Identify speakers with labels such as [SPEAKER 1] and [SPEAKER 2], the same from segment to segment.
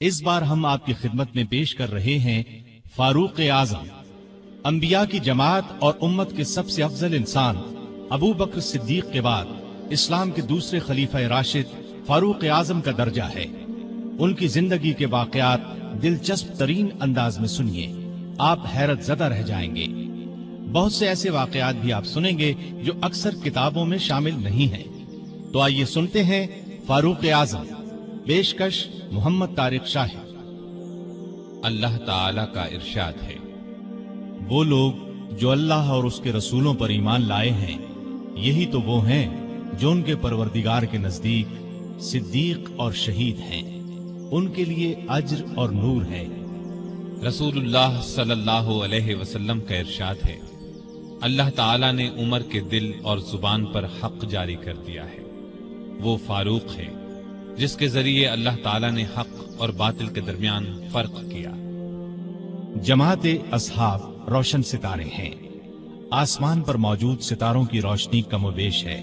[SPEAKER 1] اس بار ہم آپ کی خدمت میں پیش کر رہے ہیں فاروق اعظم، انبیاء کی جماعت اور امت کے سب سے افضل انسان ابو بکر صدیق کے بعد اسلام کے دوسرے خلیفہ راشد فاروق اعظم کا درجہ ہے۔ ان کی زندگی کے واقعات دلچسپ ترین انداز میں سنیے، آپ حیرت زدہ رہ جائیں گے۔ بہت سے ایسے واقعات بھی آپ سنیں گے جو اکثر کتابوں میں شامل نہیں ہیں۔ تو آئیے سنتے ہیں فاروق اعظم، پیشکش محمد طارق شاہ۔
[SPEAKER 2] اللہ تعالی کا ارشاد ہے،
[SPEAKER 1] وہ لوگ جو اللہ اور اس کے رسولوں پر ایمان لائے ہیں، یہی تو وہ ہیں جو ان کے پروردگار کے نزدیک صدیق اور شہید ہیں، ان کے لیے اجر اور نور ہے۔
[SPEAKER 2] رسول اللہ صلی اللہ علیہ وسلم کا ارشاد ہے، اللہ تعالی نے عمر کے دل اور زبان پر حق جاری کر دیا ہے۔ وہ فاروق ہے جس کے ذریعے اللہ تعالی نے حق اور باطل کے درمیان فرق کیا۔
[SPEAKER 1] جماعت اصحاب روشن ستارے ہیں، آسمان پر موجود ستاروں کی روشنی کم و بیش ہے۔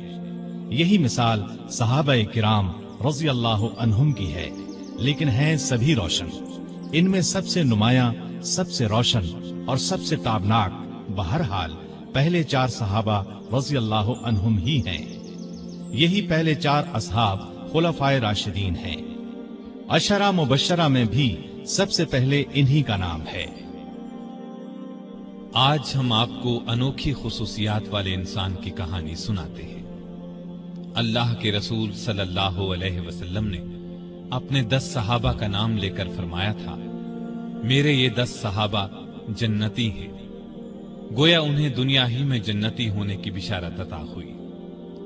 [SPEAKER 1] یہی مثال صحابہ کرام رضی اللہ عنہم کی ہے، لیکن ہیں سبھی روشن۔ ان میں سب سے نمایاں، سب سے روشن اور سب سے تابناک بہرحال پہلے 4 صحابہ رضی اللہ عنہم ہی ہیں۔ یہی پہلے 4 اصحاب خلفائے راشدین ہیں۔ عشرہ مبشرہ میں بھی سب سے پہلے انہی کا نام ہے۔
[SPEAKER 2] آج ہم آپ کو انوکھی خصوصیات والے انسان کی کہانی سناتے ہیں۔ اللہ کے رسول صلی اللہ علیہ وسلم نے اپنے 10 صحابہ کا نام لے کر فرمایا تھا، میرے یہ 10 صحابہ جنتی ہیں۔ گویا انہیں دنیا ہی میں جنتی ہونے کی بشارت عطا ہوئی۔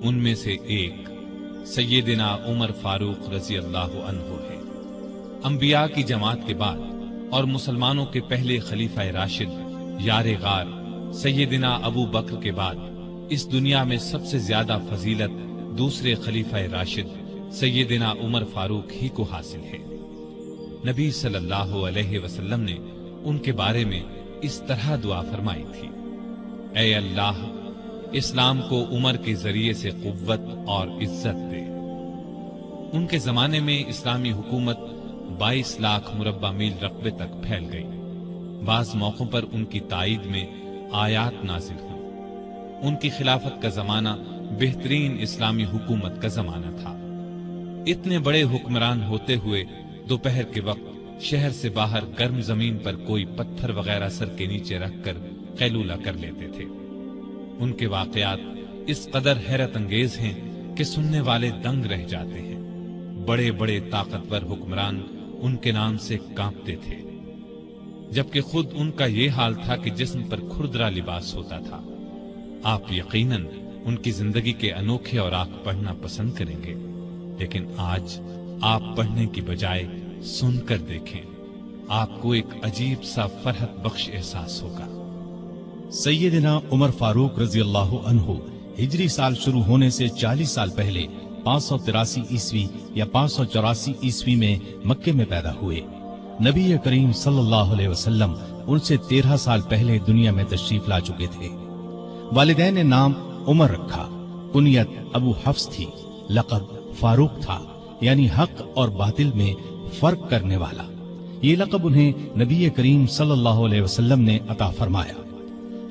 [SPEAKER 2] ان میں سے ایک سیدنا عمر فاروق رضی اللہ عنہ ہے۔ انبیاء کی جماعت کے بعد اور مسلمانوں کے پہلے خلیفہ راشد یار غار سیدنا ابو بکر کے بعد اس دنیا میں سب سے زیادہ فضیلت دوسرے خلیفہ راشد سیدنا عمر فاروق ہی کو حاصل ہے۔ نبی صلی اللہ علیہ وسلم نے ان کے بارے میں اس طرح دعا فرمائی تھی، اے اللہ، اسلام کو عمر کے ذریعے سے قوت اور عزت دے۔ ان کے زمانے میں اسلامی حکومت 22 لاکھ مربع میل رقبے تک پھیل گئی۔ بعض موقعوں پر ان کی تائید میں آیات نازل ہوئی۔ ان کی خلافت کا زمانہ بہترین اسلامی حکومت کا زمانہ تھا۔ اتنے بڑے حکمران ہوتے ہوئے دوپہر کے وقت شہر سے باہر گرم زمین پر کوئی پتھر وغیرہ سر کے نیچے رکھ کر قیلولہ کر لیتے تھے۔ ان کے واقعات اس قدر حیرت انگیز ہیں کہ سننے والے دنگ رہ جاتے ہیں۔ بڑے بڑے طاقتور حکمران ان کے نام سے کانپتے تھے، جبکہ خود ان کا یہ حال تھا کہ جسم پر کھردرا لباس ہوتا تھا۔ آپ یقیناً ان کی زندگی کے انوکھے اوراق پڑھنا پسند کریں گے، لیکن آج آپ پڑھنے کی بجائے سن کر دیکھیں، آپ کو ایک عجیب سا فرحت بخش احساس ہوگا۔
[SPEAKER 1] سیدنا عمر فاروق رضی اللہ عنہ ہجری سال شروع ہونے سے 40 سال پہلے 583 عیسوی یا 584 عیسوی میں مکے میں پیدا ہوئے۔ نبی کریم صلی اللہ علیہ وسلم ان سے 13 سال پہلے دنیا میں تشریف لا چکے تھے۔ والدین نے نام عمر رکھا، کنیت ابو حفص تھی، لقب فاروق تھا، یعنی حق اور باطل میں فرق کرنے والا۔ یہ لقب انہیں نبی کریم صلی اللہ علیہ وسلم نے عطا فرمایا۔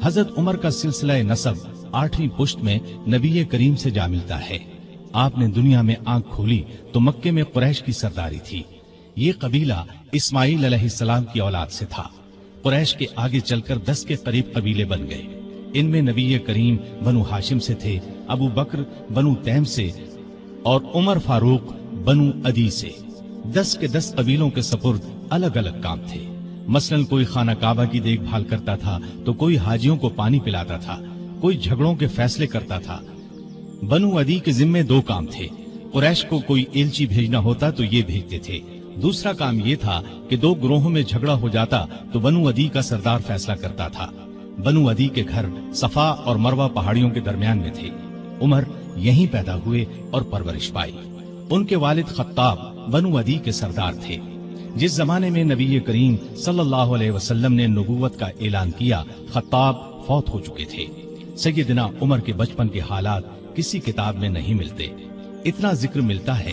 [SPEAKER 1] حضرت عمر کا سلسلہ نسب 8ویں پشت میں نبی کریم سے جا ملتا ہے۔ آپ نے دنیا میں آنکھ کھولی تو مکے میں قریش کی سرداری تھی۔ یہ قبیلہ اسماعیل علیہ السلام کی اولاد سے تھا۔ قریش کے آگے چل کر 10 کے قریب قبیلے بن گئے۔ ان میں نبی کریم بنو ہاشم سے تھے، ابو بکر بنو تیم سے اور عمر فاروق بنو عدی سے۔ 10 کے 10 قبیلوں کے سپرد الگ الگ کام تھے۔ مثلا کوئی خانہ کعبہ کی دیکھ بھال کرتا تھا تو کوئی حاجیوں کو پانی پلاتا تھا، کوئی جھگڑوں کے فیصلے کرتا تھا۔ بنو عدی کے ذمے 2 کام تھے۔ قریش کو کوئی ایلچی بھیجنا ہوتا تو یہ بھیجتے تھے۔ دوسرا کام یہ تھا کہ 2 گروہوں میں جھگڑا ہو جاتا تو بنو عدی کا سردار فیصلہ کرتا تھا۔ بنو عدی کے گھر صفا اور مروہ پہاڑیوں کے درمیان میں تھے۔ عمر یہیں پیدا ہوئے اور پرورش پائی۔ ان کے والد خطاب بنو عدی کے سردار تھے۔ جس زمانے میں نبی کریم صلی اللہ علیہ وسلم نے نبوت کا اعلان کیا، خطاب فوت ہو چکے تھے۔ سیدنا عمر کے بچپن کے حالات کسی کتاب میں نہیں ملتے۔ اتنا ذکر ملتا ہے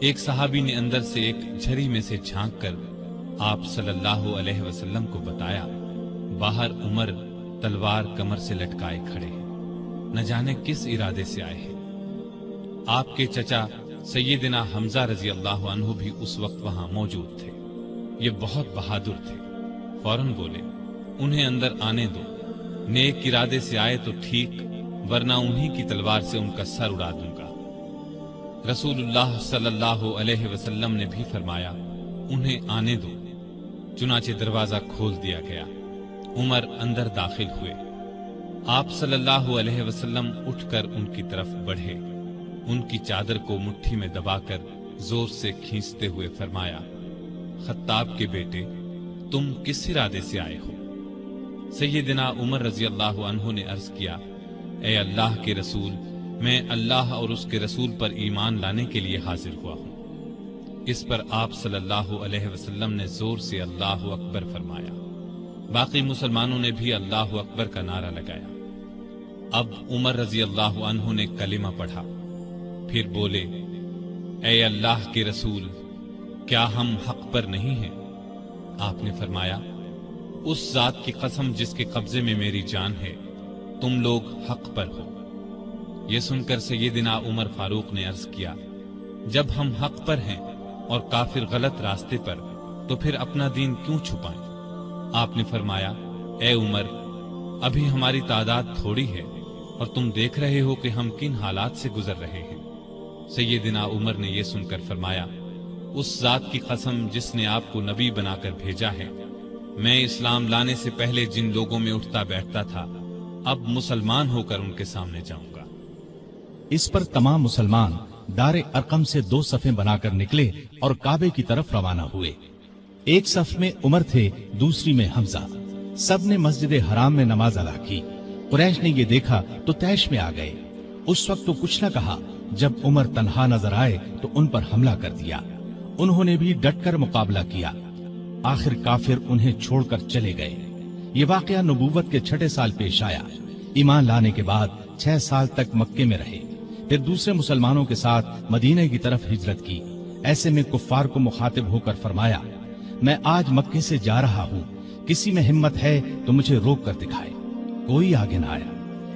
[SPEAKER 2] ایک صحابی نے اندر سے ایک جھری میں سے جھانک کر آپ صلی اللہ علیہ وسلم کو بتایا، باہر عمر تلوار کمر سے لٹکائے کھڑے ہیں، نہ جانے کس ارادے سے آئے ہیں۔ آپ کے چچا سیدنا حمزہ رضی اللہ عنہ بھی اس وقت وہاں موجود تھے۔ یہ بہت بہادر تھے، فوراً بولے، انہیں اندر آنے دو، نیک ارادے سے آئے تو ٹھیک، ورنہ انہی کی تلوار سے ان کا سر اڑا دوں گا۔ رسول اللہ صلی اللہ علیہ وسلم نے بھی فرمایا، انہیں آنے دو۔ چنانچہ دروازہ کھول دیا گیا، عمر اندر داخل ہوئے۔ آپ صلی اللہ علیہ وسلم اٹھ کر ان کی طرف بڑھے، ان کی چادر کو مٹھی میں دبا کر زور سے کھینچتے ہوئے فرمایا، خطاب کے بیٹے، تم کس ارادے سے آئے ہو؟ سیدنا عمر رضی اللہ عنہ نے عرض کیا، اے اللہ کے رسول، میں اللہ اور اس کے رسول پر ایمان لانے کے لیے حاضر ہوا ہوں۔ اس پر آپ صلی اللہ علیہ وسلم نے زور سے اللہ اکبر فرمایا۔ باقی مسلمانوں نے بھی اللہ اکبر کا نعرہ لگایا۔ اب عمر رضی اللہ عنہ نے کلمہ پڑھا، پھر بولے، اے اللہ کے رسول، کیا ہم حق پر نہیں ہیں؟ آپ نے فرمایا، اس ذات کی قسم جس کے قبضے میں میری جان ہے، تم لوگ حق پر ہو۔ یہ سن کر سیدنا عمر فاروق نے عرض کیا، جب ہم حق پر ہیں اور کافر غلط راستے پر، تو پھر اپنا دین کیوں چھپائیں؟ آپ نے فرمایا، اے عمر، ابھی ہماری تعداد تھوڑی ہے اور تم دیکھ رہے ہو کہ ہم کن حالات سے گزر رہے ہیں۔ سیدنا عمر نے یہ سن کر فرمایا، اس ذات کی قسم جس نے آپ کو نبی بنا کر بھیجا ہے، میں اسلام لانے سے پہلے جن لوگوں میں اٹھتا بیٹھتا تھا، اب مسلمان ہو کر ان کے سامنے جاؤں گا۔
[SPEAKER 1] اس پر تمام مسلمان دار ارقم سے 2 صفیں بنا کر نکلے اور کعبے کی طرف روانہ ہوئے۔ ایک صف میں عمر تھے، دوسری میں حمزہ۔ سب نے مسجد حرام میں نماز ادا کی۔ قریش نے یہ دیکھا تو طیش میں آ گئے۔ اس وقت تو کچھ نہ کہا، جب عمر تنہا نظر آئے تو ان پر حملہ کر دیا۔ انہوں نے بھی ڈٹ کر مقابلہ کیا۔ آخر کافر انہیں چھوڑ کر چلے گئے۔ یہ واقعہ نبوت کے 6 سال پیش آیا۔ ایمان لانے کے بعد 6 سال تک مکے میں رہے، پھر دوسرے مسلمانوں کے ساتھ مدینہ کی طرف ہجرت کی۔ ایسے میں کفار کو مخاطب ہو کر فرمایا، میں آج مکے سے جا رہا ہوں، کسی میں ہمت ہے تو مجھے روک کر دکھائے۔ کوئی آگے نہ آیا۔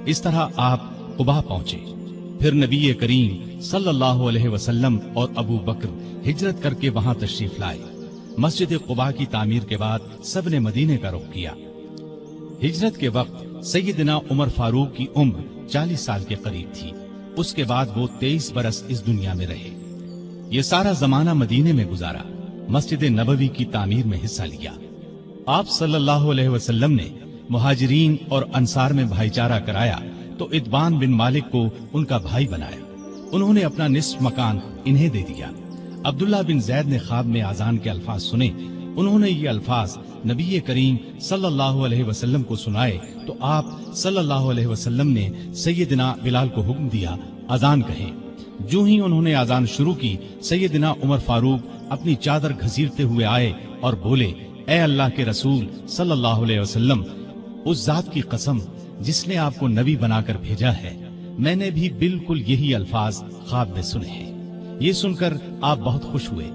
[SPEAKER 1] اس طرح آپ قباء پہنچے۔ پھر نبی کریم صلی اللہ علیہ وسلم اور ابو بکر ہجرت کر کے وہاں تشریف لائے۔ مسجد قباء کی تعمیر کے بعد سب نے مدینے کا رخ کیا۔ ہجرت کے وقت سیدنا عمر فاروق کی عمر 40 سال کے قریب تھی۔ اس کے بعد وہ 23 برس اس دنیا میں رہے۔ یہ سارا زمانہ مدینے میں گزارا، مسجد نبوی کی تعمیر میں حصہ لیا۔ آپ صلی اللہ علیہ وسلم نے مہاجرین اور انصار میں بھائی چارہ کرایا تو اتبان بن مالک کو ان کا بھائی بنایا۔ انہوں نے اپنا نصف مکان انہیں دے دیا۔ عبداللہ بن زید نے خواب میں اذان کے الفاظ سنے۔ انہوں نے یہ الفاظ نبی کریم صلی اللہ علیہ وسلم کو سنائے تو آپ صلی اللہ علیہ وسلم نے سیدنا بلال کو حکم دیا، اذان کہیں۔ جو ہی انہوں نے اذان شروع کی، سیدنا عمر فاروق اپنی چادر گھسیٹتے ہوئے آئے اور بولے، اے اللہ کے رسول صلی اللہ علیہ وسلم، اس ذات کی قسم جس نے آپ کو نبی بنا کر بھیجا ہے، میں نے بھی بالکل یہی الفاظ خواب میں سنے ہیں۔ یہ سن کر آپ بہت خوش ہوئے۔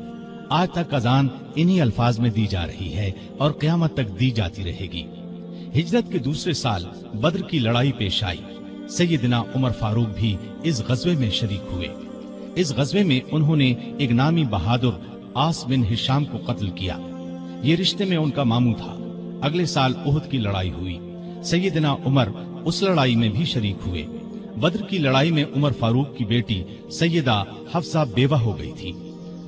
[SPEAKER 1] آج تک اذان انہی الفاظ میں دی جا رہی ہے اور قیامت تک دی جاتی رہے گی۔ ہجرت کے دوسرے سال بدر کی لڑائی پیش آئی۔ سیدنا عمر فاروق بھی اس غزوے میں شریک ہوئے۔ اس غزوے میں انہوں نے ایک نامی بہادر عاص بن ہشام کو قتل کیا۔ یہ رشتے میں ان کا ماموں تھا۔ اگلے سال احد کی لڑائی ہوئی۔ سیدنا عمر اس لڑائی میں بھی شریک ہوئے۔ بدر کی لڑائی میں عمر فاروق کی بیٹی سیدہ حفصہ بیوہ ہو گئی تھی۔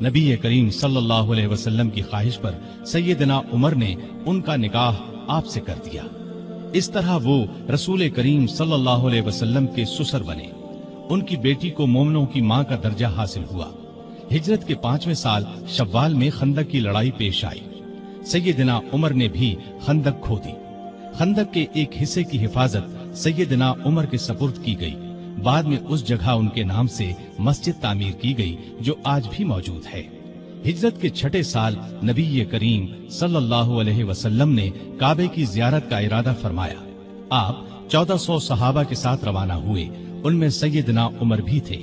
[SPEAKER 1] نبی کریم صلی اللہ علیہ وسلم کی خواہش پر سیدنا عمر نے ان کا نکاح آپ سے کر دیا۔ اس طرح وہ رسول کریم صلی اللہ علیہ وسلم کے سسر بنے۔ ان کی بیٹی کو مومنوں کی ماں کا درجہ حاصل ہوا۔ ہجرت کے 5ویں سال شوال میں خندق کی لڑائی پیش آئی۔ سیدنا عمر نے بھی خندق کھودی۔ خندق کے ایک حصے کی حفاظت سیدنا عمر کے سپرد کی گئی۔ بعد میں اس جگہ ان کے نام سے مسجد تعمیر کی گئی جو آج بھی موجود ہے۔ ہجرت کے 6 سال نبی کریم صلی اللہ علیہ وسلم نے کعبے کی زیارت کا ارادہ فرمایا۔ آپ 1400 صحابہ کے ساتھ روانہ ہوئے، ان میں سیدنا عمر بھی تھے۔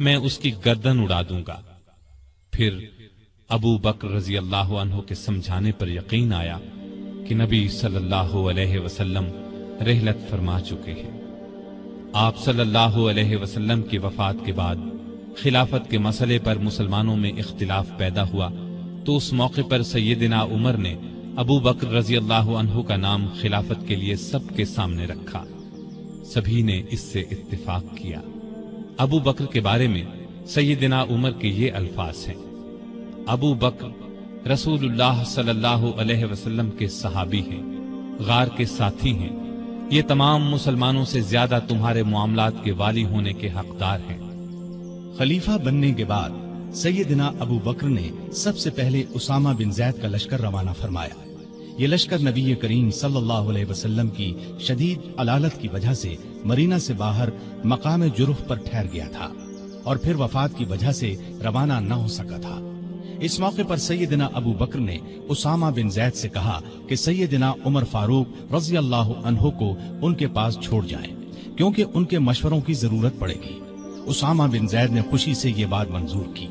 [SPEAKER 2] میں اس کی گردن اڑا دوں گا۔ پھر ابو بکر رضی اللہ عنہ کے سمجھانے پر یقین آیا کہ نبی صلی اللہ علیہ وسلم رحلت فرما چکے ہیں۔ آپ صلی اللہ علیہ وسلم کی وفات کے بعد خلافت کے مسئلے پر مسلمانوں میں اختلاف پیدا ہوا تو اس موقع پر سیدنا عمر نے ابو بکر رضی اللہ عنہ کا نام خلافت کے لیے سب کے سامنے رکھا۔ سبھی نے اس سے اتفاق کیا۔ ابو بکر کے بارے میں سیدنا عمر کے یہ الفاظ ہیں: ابو بکر رسول اللہ صلی اللہ علیہ وسلم کے صحابی ہیں، غار کے ساتھی ہیں، یہ تمام مسلمانوں سے زیادہ تمہارے معاملات کے والی ہونے کے حقدار ہیں۔
[SPEAKER 1] خلیفہ بننے کے بعد سیدنا ابو بکر نے سب سے پہلے اسامہ بن زید کا لشکر روانہ فرمایا۔ یہ لشکر نبی کریم صلی اللہ علیہ وسلم کی شدید علالت کی وجہ سے مرینا سے باہر مقام جرف پر ٹھہر گیا تھا اور پھر وفات کی وجہ سے روانہ نہ ہو سکا تھا۔ اس موقع پر سیدنا ابو بکر نے اسامہ بن زید سے کہا کہ سیدنا عمر فاروق رضی اللہ عنہ کو ان کے پاس چھوڑ جائیں کیونکہ ان کے مشوروں کی ضرورت پڑے گی۔ اسامہ بن زید نے خوشی سے یہ بات منظور کی۔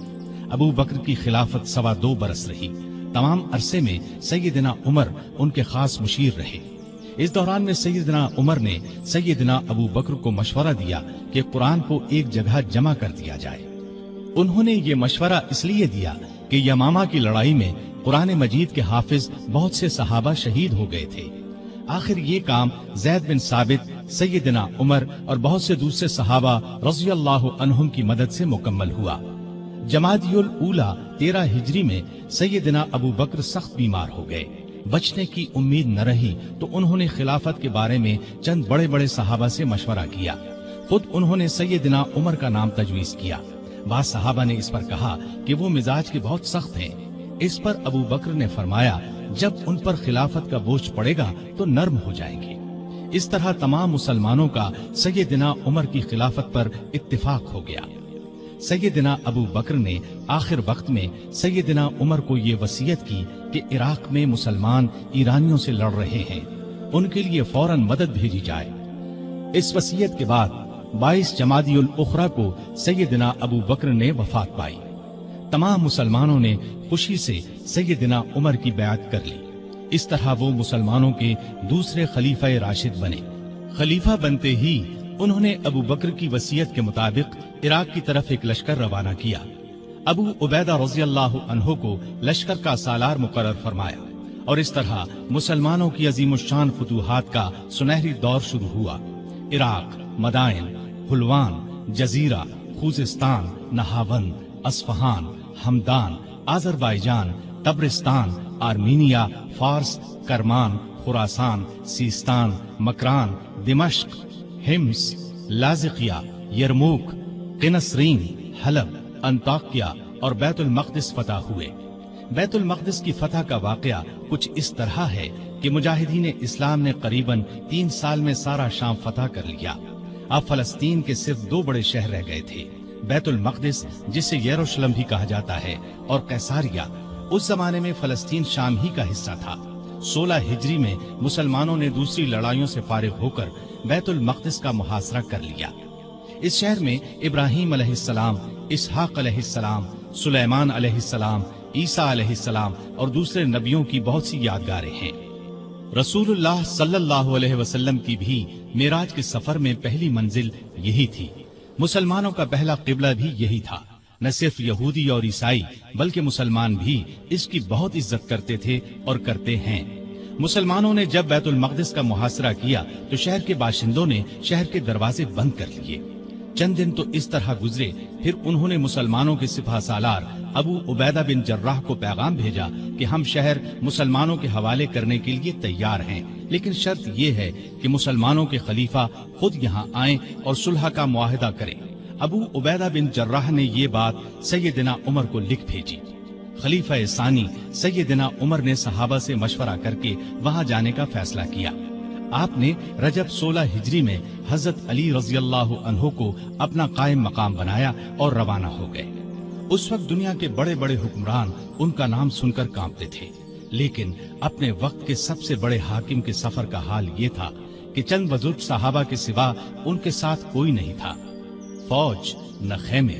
[SPEAKER 1] ابو بکر کی خلافت 2.25 برس رہی۔ تمام عرصے میں سیدنا عمر ان کے خاص مشیر رہے۔ اس دوران میں سیدنا عمر نے سیدنا ابو بکر کو مشورہ دیا کہ قرآن کو ایک جگہ جمع کر دیا جائے۔ انہوں نے یہ مشورہ اس لیے دیا کہ یمامہ کی لڑائی میں قرآن مجید کے حافظ بہت سے صحابہ شہید ہو گئے تھے۔ آخر یہ کام زید بن ثابت، سیدنا عمر اور بہت سے دوسرے صحابہ رضی اللہ عنہم کی مدد سے مکمل ہوا۔ جمادی الاولیٰ 13 ہجری میں سیدنا ابو بکر سخت بیمار ہو گئے۔ بچنے کی امید نہ رہی تو انہوں نے خلافت کے بارے میں چند بڑے بڑے صحابہ سے مشورہ کیا۔ خود انہوں نے سیدنا عمر کا نام تجویز کیا۔ بعض صحابہ نے اس پر کہا کہ وہ مزاج کے بہت سخت ہیں۔ اس پر ابو بکر نے فرمایا جب ان پر خلافت کا بوجھ پڑے گا تو نرم ہو جائیں گے۔ اس طرح تمام مسلمانوں کا سیدنا عمر کی خلافت پر اتفاق ہو گیا۔ سیدنا ابو بکر نے آخر وقت میں سیدنا عمر کو یہ وصیت کی کہ عراق میں مسلمان ایرانیوں سے لڑ رہے ہیں، ان کے لیے فوراً مدد بھیجی جائے۔ اس وصیت کے بعد 22 جمادی الاخری کو سیدنا ابو بکر نے وفات پائی۔ تمام مسلمانوں نے خوشی سے سیدنا عمر کی بیعت کر لی۔ اس طرح وہ مسلمانوں کے دوسرے خلیفہ راشد بنے۔ خلیفہ بنتے ہی انہوں نے ابو بکر کی وصیت کے مطابق عراق کی طرف ایک لشکر روانہ کیا۔ ابو عبیدہ رضی اللہ عنہ کو لشکر کا سالار مقرر فرمایا اور اس طرح مسلمانوں کی عظیم الشان فتوحات کا سنہری دور شروع ہوا۔ Iraq, Madain, Hulwan, Jazira, Khuzestan, Nahavand, Isfahan, Hamadan, Azerbaijan, Tabaristan, Armenia, Fars, Kerman, خراسان، سیستان، مکران، دمشق، ہمس، لاذقیہ، یرموک، قنسرین، حلب، انطاکیہ اور بیت المقدس فتح ہوئے۔ بیت المقدس کی فتح کا واقعہ کچھ اس طرح ہے کہ مجاہدین اسلام نے قریباً 3 سال میں سارا شام فتح کر لیا۔ اب فلسطین کے صرف 2 بڑے شہر رہ گئے تھے، بیت المقدس جسے یروشلم بھی کہا جاتا ہے اور قیصاریہ۔ اس زمانے میں فلسطین شام ہی کا حصہ تھا۔ 16 ہجری میں مسلمانوں نے دوسری لڑائیوں سے فارغ ہو کر بیت المقدس کا محاصرہ کر لیا۔ اس شہر میں ابراہیم علیہ السلام، اسحاق علیہ السلام، سلیمان علیہ السلام، عیسیٰ علیہ السلام اور دوسرے نبیوں کی بہت سی یادگاریں ہیں۔ رسول اللہ صلی اللہ علیہ وسلم کی بھی معراج کے سفر میں پہلی منزل یہی تھی۔ مسلمانوں کا پہلا قبلہ بھی یہی تھا۔ نہ صرف یہودی اور عیسائی بلکہ مسلمان بھی اس کی بہت عزت کرتے تھے اور کرتے ہیں۔ مسلمانوں نے جب بیت المقدس کا محاصرہ کیا تو شہر کے باشندوں نے شہر کے دروازے بند کر لیے۔ چند دن تو اس طرح گزرے، پھر انہوں نے مسلمانوں کے سپہ سالار ابو عبیدہ بن جراح کو پیغام بھیجا کہ ہم شہر مسلمانوں کے حوالے کرنے کے لیے تیار ہیں، لیکن شرط یہ ہے کہ مسلمانوں کے خلیفہ خود یہاں آئیں اور صلح کا معاہدہ کریں۔ ابو عبیدہ بن جراح نے یہ بات سیدنا عمر کو لکھ بھیجی۔ خلیفہ ثانی سیدنا عمر نے صحابہ سے مشورہ کر کے وہاں جانے کا فیصلہ کیا۔ آپ نے رجب 16 ہجری میں حضرت علی رضی اللہ عنہ کو اپنا قائم مقام بنایا اور روانہ ہو گئے۔ اس وقت دنیا کے بڑے بڑے حکمران ان کا نام سن کر کانپتے تھے، لیکن اپنے وقت کے سب سے بڑے حاکم کے سفر کا حال یہ تھا کہ چند بزرگ صحابہ کے سوا ان کے ساتھ کوئی نہیں تھا، فوج نہ خیمے،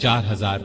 [SPEAKER 2] 4000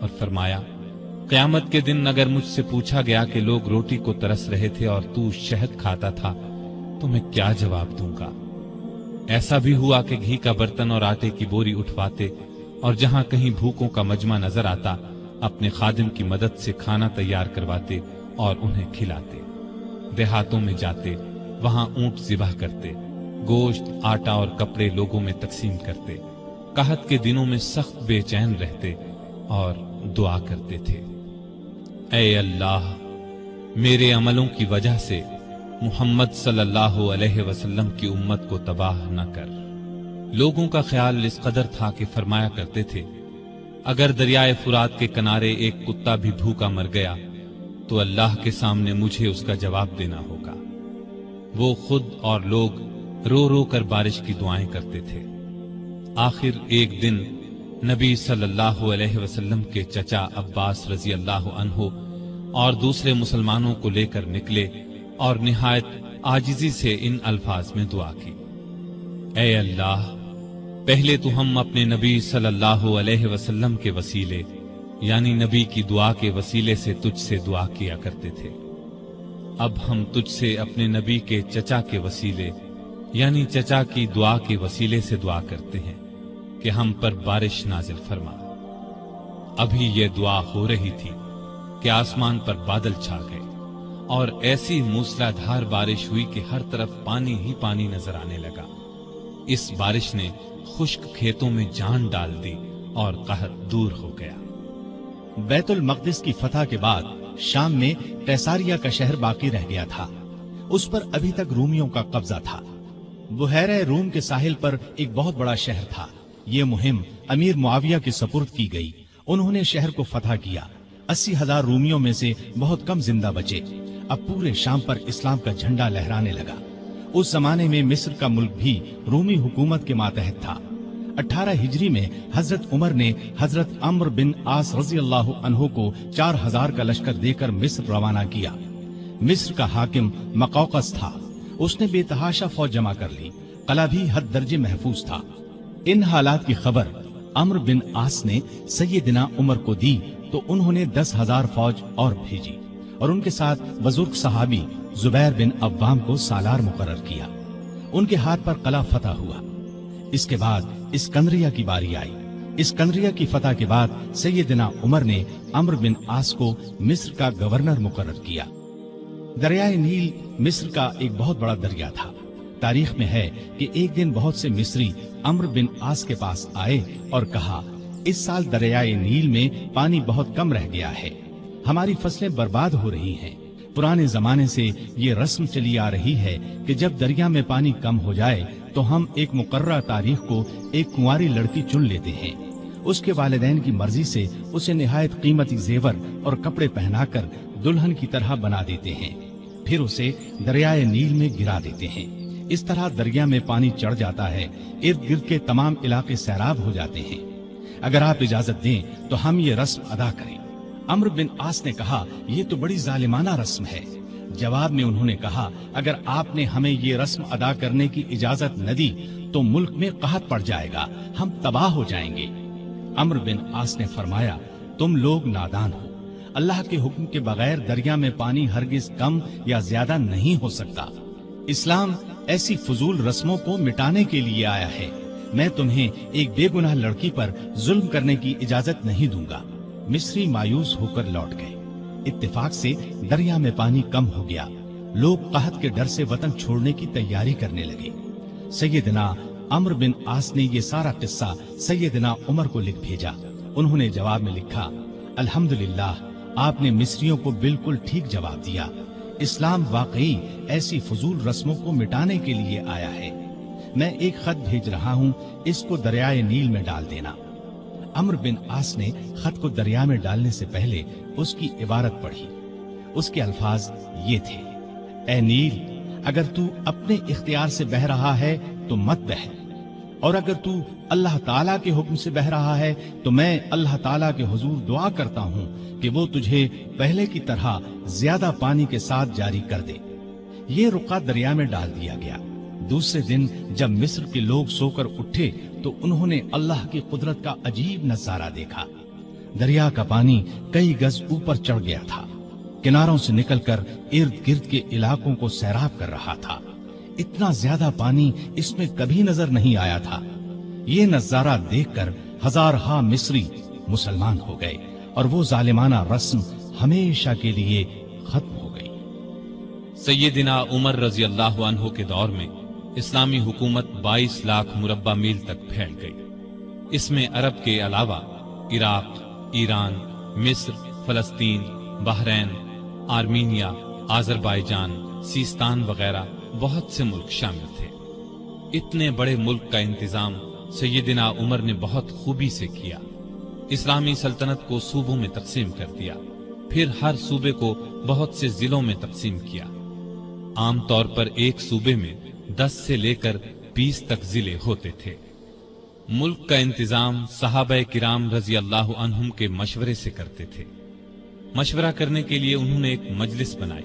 [SPEAKER 2] اور فرمایا قیامت کے دن اگر مجھ سے پوچھا گیا کہ لوگ روٹی کو ترس رہے تھے اور تو شہد کھاتا تھا تو میں کیا جواب دوں گا؟ ایسا بھی ہوا کہ گھی کا برتن اور آٹے کی بوری اٹھواتے اور جہاں کہیں بھوکوں کا مجمع نظر آتا اپنے خادم کی مدد سے کھانا تیار کرواتے اور انہیں کھلاتے۔ دیہاتوں میں جاتے، وہاں اونٹ ذبح کرتے، گوشت، آٹا اور کپڑے لوگوں میں تقسیم کرتے، قحط کے دنوں میں سخت بے چین رہتے اور دعا کرتے تھے، اے اللہ میرے عملوں کی وجہ سے محمد صلی اللہ علیہ وسلم کی امت کو تباہ نہ کر۔ لوگوں کا خیال اس قدر تھا کہ فرمایا کرتے تھے اگر دریائے فرات کے کنارے ایک کتا بھی بھوکا مر گیا تو اللہ کے سامنے مجھے اس کا جواب دینا ہوگا۔ وہ خود اور لوگ رو رو کر بارش کی دعائیں کرتے تھے۔ آخر ایک دن نبی صلی اللہ علیہ وسلم کے چچا عباس رضی اللہ عنہ اور دوسرے مسلمانوں کو لے کر نکلے اور نہایت عاجزی سے ان الفاظ میں دعا کی، اے اللہ پہلے تو ہم اپنے نبی صلی اللہ علیہ وسلم کے وسیلے یعنی نبی کی دعا کے وسیلے سے تجھ سے دعا کیا کرتے تھے، اب ہم تجھ سے اپنے نبی کے چچا کے وسیلے یعنی چچا کی دعا کے وسیلے سے دعا کرتے ہیں کہ ہم پر بارش نازل فرما۔ ابھی یہ دعا ہو رہی تھی کہ آسمان پر بادل چھا گئے اور ایسی موسلا دھار بارش ہوئی کہ ہر طرف پانی ہی پانی نظر آنے لگا۔ اس بارش نے خشک کھیتوں میں جان ڈال دی اور قحط دور ہو گیا۔
[SPEAKER 1] بیت المقدس کی فتح کے بعد شام میں قیصاریہ کا شہر باقی رہ گیا تھا، اس پر ابھی تک رومیوں کا قبضہ تھا۔ بحیرہ روم کے ساحل پر ایک بہت بڑا شہر تھا۔ یہ مہم امیر معاویہ کے سپرد کی گئی، انہوں نے شہر کو فتح کیا۔ 80,000 رومیوں میں سے بہت کم زندہ بچے۔ اب پورے شام پر اسلام کا جھنڈا لہرانے لگا۔ اس زمانے میں مصر کا ملک بھی رومی حکومت کے ماتحت تھا۔ 18 ہجری میں حضرت عمر نے حضرت عمرو بن عاص رضی اللہ عنہ کو 4000 کا لشکر دے کر مصر روانہ کیا۔ مصر کا حاکم مقوقس تھا، اس نے بے تحاشا فوج جمع کر لی، قلعہ بھی حد درجے محفوظ تھا۔ ان حالات کی خبر عمرو بن عاص نے سیدنا عمر کو دی تو انہوں نے 10,000 فوج اور بھیجی اور ان کے ساتھ بزرگ صحابی زبیر بن عوام کو سالار مقرر کیا۔ ان کے ہاتھ پر قلعہ فتح ہوا۔ اس کے بعد اسکندریہ کی باری آئی۔ اسکندریہ کی فتح کے بعد سیدنا عمر نے عمرو بن عاص کو مصر کا گورنر مقرر کیا۔ دریائے نیل مصر کا ایک بہت بڑا دریا تھا۔ تاریخ میں ہے کہ ایک دن بہت سے مصری عمرو بن عاص کے پاس آئے اور کہا، اس سال دریائے نیل میں پانی بہت کم رہ گیا ہے، ہماری فصلیں برباد ہو رہی ہیں۔ پرانے زمانے سے یہ رسم چلی آ رہی ہے کہ جب دریا میں پانی کم ہو جائے تو ہم ایک مقررہ تاریخ کو ایک کنواری لڑکی چن لیتے ہیں، اس کے والدین کی مرضی سے اسے نہایت قیمتی زیور اور کپڑے پہنا کر دلہن کی طرح بنا دیتے ہیں، پھر اسے دریائے نیل میں گرا دیتے ہیں۔ اس طرح دریا میں پانی چڑھ جاتا ہے، ارد گرد کے تمام علاقے سیراب ہو جاتے ہیں۔ اگر آپ اجازت دیں تو ہم یہ رسم ادا کریں۔ عمرو بن عاص نے کہا، یہ تو بڑی ظالمانہ رسم ہے۔ جواب میں انہوں نے کہا، اگر آپ نے ہمیں یہ رسم ادا کرنے کی اجازت نہ دی تو ملک میں قحط پڑ جائے گا، ہم تباہ ہو جائیں گے۔ عمرو بن عاص نے فرمایا، تم لوگ نادان ہو، اللہ کے حکم کے بغیر دریا میں پانی ہرگز کم یا زیادہ نہیں ہو سکتا۔ اسلام ایسی فضول رسموں کو مٹانے کے لیے آیا ہے۔ میں تمہیں ایک بے گناہ لڑکی پر ظلم کرنے کی اجازت نہیں دوں گا۔ مصری مایوس ہو کر لوٹ گئے۔ اتفاق سے دریا میں پانی کم ہو گیا، لوگ قحط کے ڈر سے وطن چھوڑنے کی تیاری کرنے لگے۔ سیدنا عمرو بن عاص نے یہ سارا قصہ سیدنا عمر کو لکھ بھیجا۔ انہوں نے جواب میں لکھا، الحمدللہ آپ نے مصریوں کو بالکل ٹھیک جواب دیا، اسلام واقعی ایسی فضول رسموں کو مٹانے کے لیے آیا ہے۔ میں ایک خط بھیج رہا ہوں، اس کو دریائے نیل میں ڈال دینا۔ عمرو بن عاص نے خط کو دریا میں ڈالنے سے پہلے اس کی عبارت پڑھی۔ اس کے الفاظ یہ تھے، اے نیل، اگر تو اپنے اختیار سے بہہ رہا ہے تو مت بہہ، اور اگر تو اللہ تعالیٰ کے حکم سے بہہ رہا ہے تو میں اللہ تعالیٰ کے حضور دعا کرتا ہوں کہ وہ تجھے پہلے کی طرح زیادہ پانی کے ساتھ جاری کر دے۔ یہ رقعہ دریا میں ڈال دیا گیا۔ دوسرے دن جب مصر کے لوگ سو کر اٹھے تو انہوں نے اللہ کی قدرت کا عجیب نظارہ دیکھا۔ دریا کا پانی کئی گز اوپر چڑھ گیا تھا، کناروں سے نکل کر ارد گرد کے علاقوں کو سیراب کر رہا تھا۔ اتنا زیادہ پانی اس میں کبھی نظر نہیں آیا تھا۔ یہ نظارہ دیکھ کر ہزارہا مصری مسلمان ہو گئے اور وہ ظالمانہ رسم ہمیشہ کے لیے ختم ہو گئی۔
[SPEAKER 2] سیدنا عمر رضی اللہ عنہ کے دور میں اسلامی حکومت 22 لاکھ مربع میل تک پھیل گئی۔ اس میں عرب کے علاوہ عراق، ایران، مصر، فلسطین، بحرین، آرمینیا، آذربائیجان، سیستان وغیرہ بہت سے ملک شامل تھے۔ اتنے بڑے ملک کا انتظام سیدنا عمر نے بہت خوبی سے کیا۔ اسلامی سلطنت کو صوبوں میں تقسیم کر دیا، پھر ہر صوبے کو بہت سے ضلعوں میں تقسیم کیا۔ عام طور پر ایک صوبے میں 10 سے لے کر 20 تک ضلع ہوتے تھے۔ ملک کا انتظام صحابہ کرام رضی اللہ عنہم کے مشورے سے کرتے تھے۔ مشورہ کرنے کے لیے انہوں نے ایک مجلس بنائی۔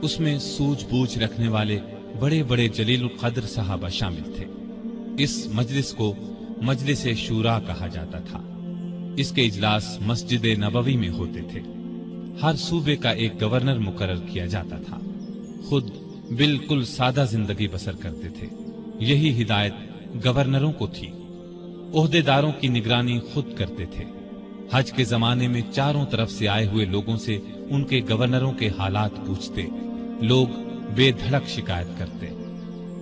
[SPEAKER 2] اس میں سوجھ بوجھ رکھنے والے بڑے بڑے جلیل القدر صحابہ شامل تھے۔ اس مجلس کو مجلس شورا کہا جاتا تھا۔ اس کے اجلاس مسجد نبوی میں ہوتے تھے۔ ہر صوبے کا ایک گورنر مقرر کیا جاتا تھا۔ خود بالکل سادہ زندگی بسر کرتے تھے۔ یہی ہدایت گورنروں کو تھی۔ عہدیداروں کی نگرانی خود کرتے تھے۔ حج کے زمانے میں چاروں طرف سے آئے ہوئے لوگوں سے ان کے گورنروں کے حالات پوچھتے، لوگ بے دھڑک شکایت کرتے،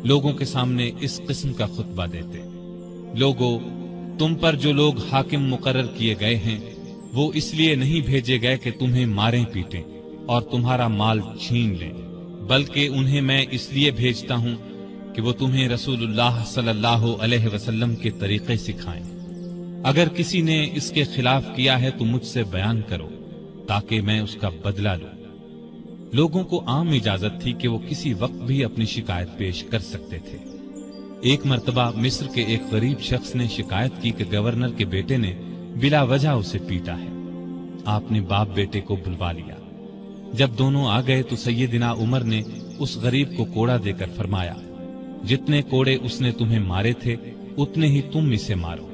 [SPEAKER 2] لوگوں کے سامنے اس قسم کا خطبہ دیتے: لوگو، تم پر جو لوگ حاکم مقرر کیے گئے ہیں وہ اس لیے نہیں بھیجے گئے کہ تمہیں ماریں پیٹیں اور تمہارا مال چھین لیں، بلکہ انہیں میں اس لیے بھیجتا ہوں کہ وہ تمہیں رسول اللہ صلی اللہ علیہ وسلم کے طریقے سکھائیں۔ اگر کسی نے اس کے خلاف کیا ہے تو مجھ سے بیان کرو تاکہ میں اس کا بدلہ لوں۔ لوگوں کو عام اجازت تھی کہ وہ کسی وقت بھی اپنی شکایت پیش کر سکتے تھے۔ ایک مرتبہ مصر کے ایک غریب شخص نے شکایت کی کہ گورنر کے بیٹے نے بلا وجہ اسے پیٹا ہے۔ آپ نے باپ بیٹے کو بلوا لیا۔ جب دونوں آ گئے تو سیدنا عمر نے اس غریب کو کوڑا دے کر فرمایا: جتنے کوڑے اس نے تمہیں مارے تھے اتنے ہی تم اسے مارو۔